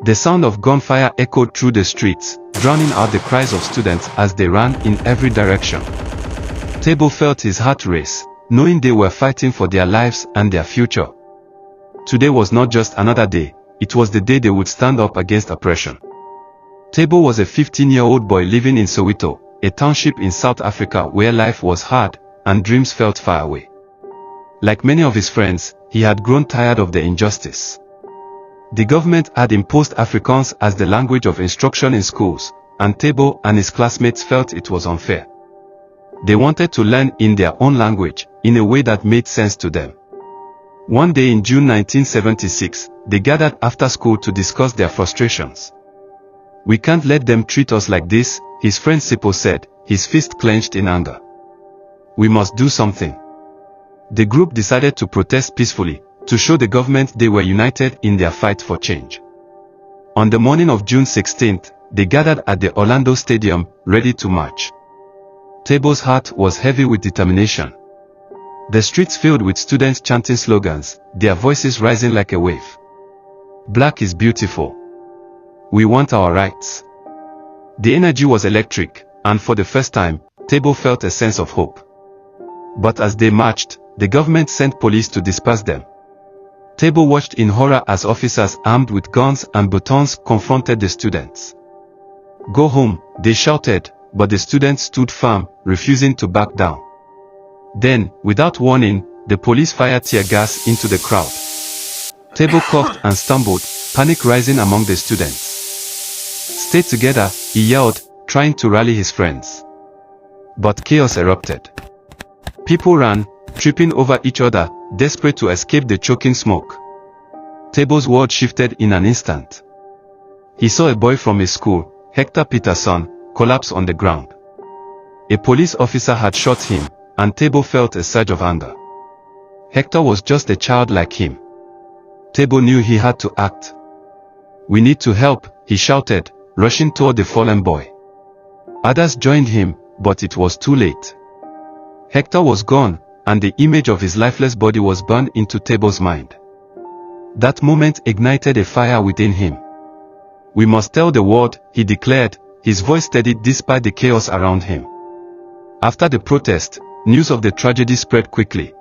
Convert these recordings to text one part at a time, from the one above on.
The sound of gunfire echoed through the streets, drowning out the cries of students as they ran in every direction. Tebo felt his heart race, knowing they were fighting for their lives and their future. Today was not just another day, it was the day they would stand up against oppression. Tebo was a 15-year-old boy living in Soweto, a township in South Africa where life was hard and dreams felt far away. Like many of his friends, he had grown tired of the injustice. The government had imposed Afrikaans as the language of instruction in schools, and Tebo and his classmates felt it was unfair. They wanted to learn in their own language, in a way that made sense to them. One day in June 1976, they gathered after school to discuss their frustrations. "We can't let them treat us like this," his friend Tebo said, his fist clenched in anger. "We must do something." The group decided to protest peacefully, to show the government they were united in their fight for change. On the morning of June 16th, they gathered at the Orlando Stadium, ready to march. Tebo's heart was heavy with determination. The streets filled with students chanting slogans, their voices rising like a wave. "Black is beautiful. We want our rights." The energy was electric, and for the first time, Tebo felt a sense of hope. But as they marched, the government sent police to disperse them. Tebo watched in horror as officers armed with guns and batons confronted the students. "Go home," they shouted, but the students stood firm, refusing to back down. Then, without warning, the police fired tear gas into the crowd. Tebo coughed and stumbled, panic rising among the students. "Stay together," he yelled, trying to rally his friends. But chaos erupted. People ran, tripping over each other, desperate to escape the choking smoke. Tebo's world shifted in an instant. He saw a boy from his school, Hector Peterson, collapse on the ground. A police officer had shot him, and Tebo felt a surge of anger. Hector was just a child like him. Tebo knew he had to act. "We need to help," he shouted, rushing toward the fallen boy. Others joined him, but it was too late. Hector was gone, and the image of his lifeless body was burned into Tebo's mind. That moment ignited a fire within him. "We must tell the world," he declared, his voice steady despite the chaos around him. After the protest, news of the tragedy spread quickly.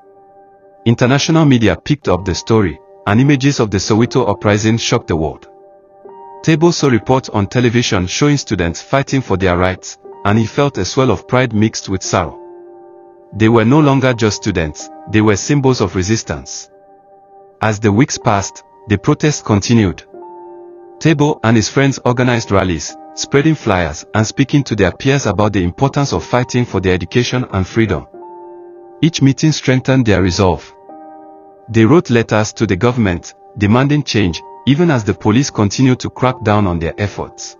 International media picked up the story, and images of the Soweto Uprising shocked the world. Tebo saw reports on television showing students fighting for their rights, and he felt a swell of pride mixed with sorrow. They were no longer just students, they were symbols of resistance. As the weeks passed, the protests continued. Tebo and his friends organized rallies, spreading flyers and speaking to their peers about the importance of fighting for their education and freedom. Each meeting strengthened their resolve. They wrote letters to the government, demanding change, even as the police continued to crack down on their efforts.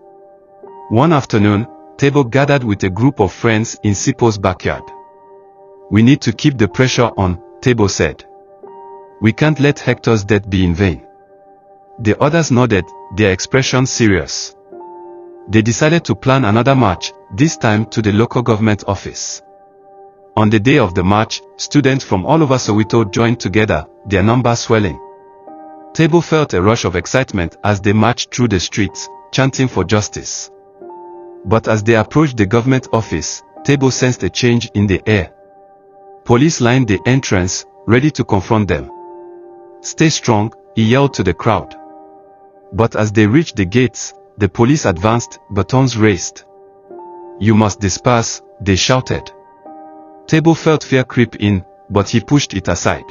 One afternoon, Tebo gathered with a group of friends in Sipo's backyard. "We need to keep the pressure on," Tebo said. "We can't let Hector's death be in vain." The others nodded, their expression serious. They decided to plan another march, this time to the local government office. On the day of the march, students from all over Soweto joined together, their numbers swelling. Tebo felt a rush of excitement as they marched through the streets, chanting for justice. But as they approached the government office, Tebo sensed a change in the air. Police lined the entrance, ready to confront them. "Stay strong," he yelled to the crowd. But as they reached the gates, the police advanced, batons raised. "You must disperse," they shouted. Tebo felt fear creep in, but he pushed it aside.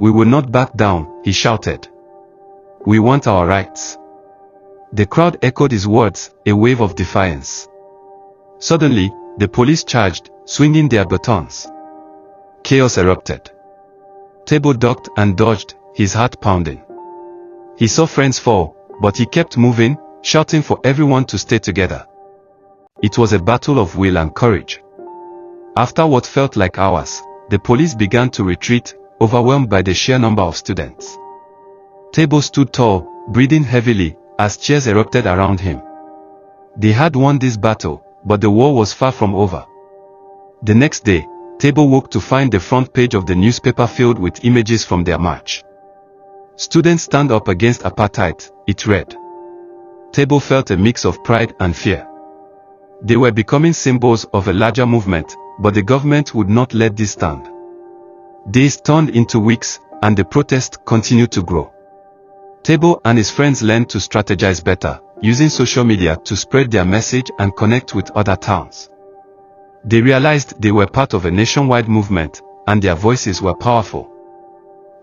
"We will not back down," he shouted. "We want our rights." The crowd echoed his words, a wave of defiance. Suddenly, the police charged, swinging their batons. Chaos erupted. Tebo ducked and dodged, his heart pounding. He saw friends fall, but he kept moving, shouting for everyone to stay together. It was a battle of will and courage. After what felt like hours, the police began to retreat, overwhelmed by the sheer number of students. Tebo stood tall, breathing heavily, as cheers erupted around him. They had won this battle, but the war was far from over. The next day, Tebo woke to find the front page of the newspaper filled with images from their march. "Students stand up against apartheid," it read. Tebo felt a mix of pride and fear. They were becoming symbols of a larger movement, but the government would not let this stand. Days turned into weeks, and the protest continued to grow. Tebo and his friends learned to strategize better, using social media to spread their message and connect with other towns. They realized they were part of a nationwide movement, and their voices were powerful.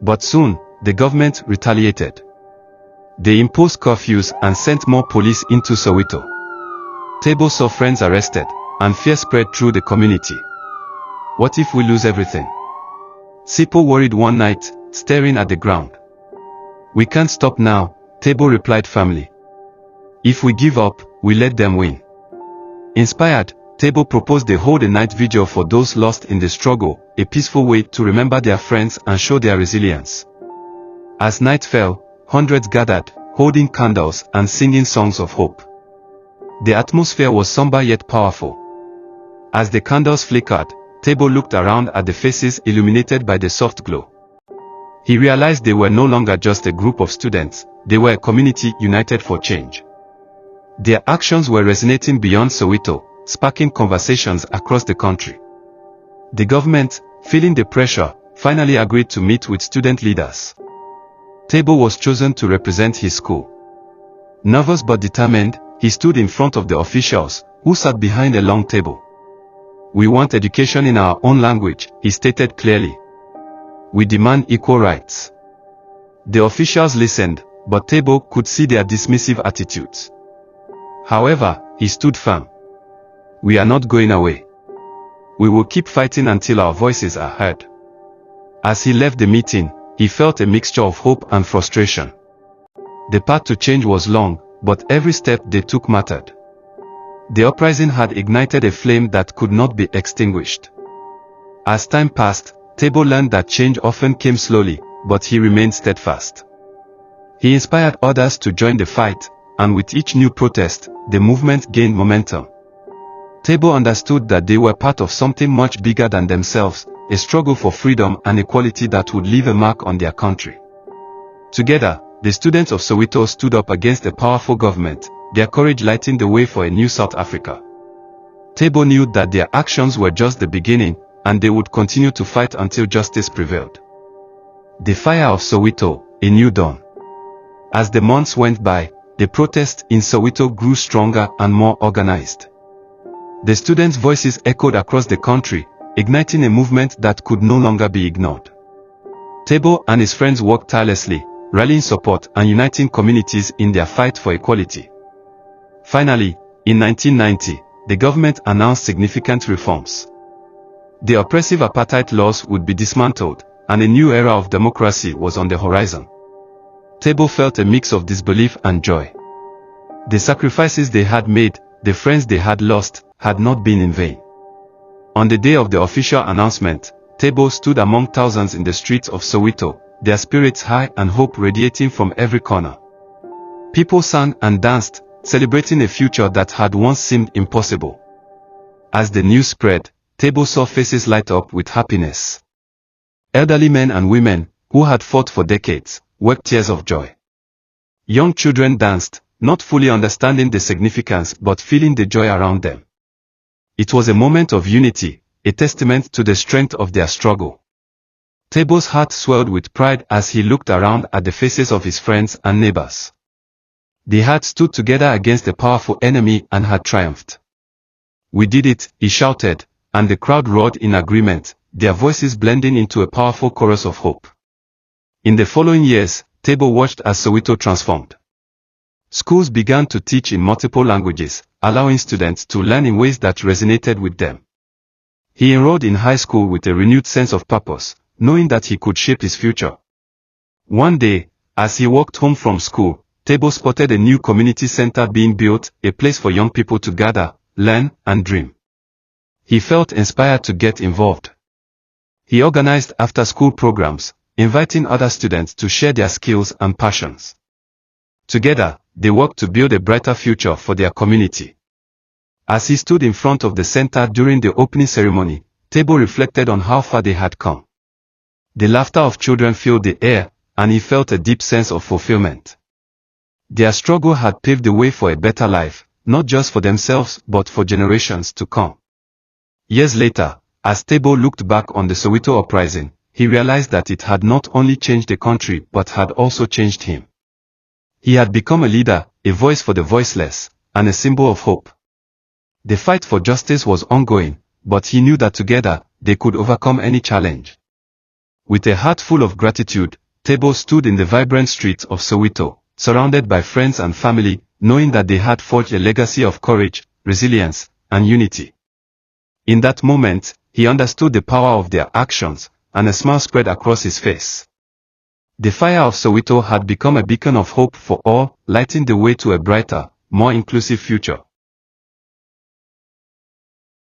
But soon, the government retaliated. They imposed curfews and sent more police into Soweto. Tebo saw friends arrested, and fear spread through the community. What if we lose everything? Sipo worried one night, staring at the ground. We can't stop now, Tebo replied firmly. If we give up, we let them win. Inspired, Tebo proposed they hold a night vigil for those lost in the struggle, a peaceful way to remember their friends and show their resilience. As night fell, hundreds gathered, holding candles and singing songs of hope. The atmosphere was somber yet powerful. As the candles flickered, Tebo looked around at the faces illuminated by the soft glow. He realized they were no longer just a group of students, they were a community united for change. Their actions were resonating beyond Soweto, sparking conversations across the country. The government, feeling the pressure, finally agreed to meet with student leaders. Tebo was chosen to represent his school. Nervous but determined, he stood in front of the officials, who sat behind a long table. We want education in our own language, he stated clearly. We demand equal rights. The officials listened, but Tebo could see their dismissive attitudes. However, he stood firm. We are not going away. We will keep fighting until our voices are heard. As he left the meeting, he felt a mixture of hope and frustration. The path to change was long, but every step they took mattered. The uprising had ignited a flame that could not be extinguished. As time passed, Tebo learned that change often came slowly, but he remained steadfast. He inspired others to join the fight, and with each new protest, the movement gained momentum. Tebo understood that they were part of something much bigger than themselves, a struggle for freedom and equality that would leave a mark on their country. Together, the students of Soweto stood up against a powerful government, their courage lighting the way for a new South Africa. Tebo knew that their actions were just the beginning, and they would continue to fight until justice prevailed. The fire of Soweto, a new dawn. As the months went by, the protests in Soweto grew stronger and more organized. The students' voices echoed across the country, igniting a movement that could no longer be ignored. Tebo and his friends worked tirelessly, rallying support and uniting communities in their fight for equality. Finally, in 1990, the government announced significant reforms. The oppressive apartheid laws would be dismantled, and a new era of democracy was on the horizon. Tebo felt a mix of disbelief and joy. The sacrifices they had made, the friends they had lost, had not been in vain. On the day of the official announcement, Tebo stood among thousands in the streets of Soweto, their spirits high and hope radiating from every corner. People sang and danced, celebrating a future that had once seemed impossible. As the news spread, Tebo saw faces light up with happiness. Elderly men and women, who had fought for decades, wept tears of joy. Young children danced, not fully understanding the significance but feeling the joy around them. It was a moment of unity, a testament to the strength of their struggle. Tebo's heart swelled with pride as he looked around at the faces of his friends and neighbors. They had stood together against a powerful enemy and had triumphed. We did it, he shouted, and the crowd roared in agreement, their voices blending into a powerful chorus of hope. In the following years, Tebo watched as Soweto transformed. Schools began to teach in multiple languages, allowing students to learn in ways that resonated with them. He enrolled in high school with a renewed sense of purpose, knowing that he could shape his future. One day, as he walked home from school, Tebo spotted a new community center being built, a place for young people to gather, learn, and dream. He felt inspired to get involved. He organized after-school programs, inviting other students to share their skills and passions. Together, they worked to build a brighter future for their community. As he stood in front of the center during the opening ceremony, Tebo reflected on how far they had come. The laughter of children filled the air, and he felt a deep sense of fulfillment. Their struggle had paved the way for a better life, not just for themselves but for generations to come. Years later, as Tebo looked back on the Soweto Uprising, he realized that it had not only changed the country but had also changed him. He had become a leader, a voice for the voiceless, and a symbol of hope. The fight for justice was ongoing, but he knew that together, they could overcome any challenge. With a heart full of gratitude, Tebo stood in the vibrant streets of Soweto, surrounded by friends and family, knowing that they had forged a legacy of courage, resilience, and unity. In that moment, he understood the power of their actions, and a smile spread across his face. The fire of Soweto had become a beacon of hope for all, lighting the way to a brighter, more inclusive future.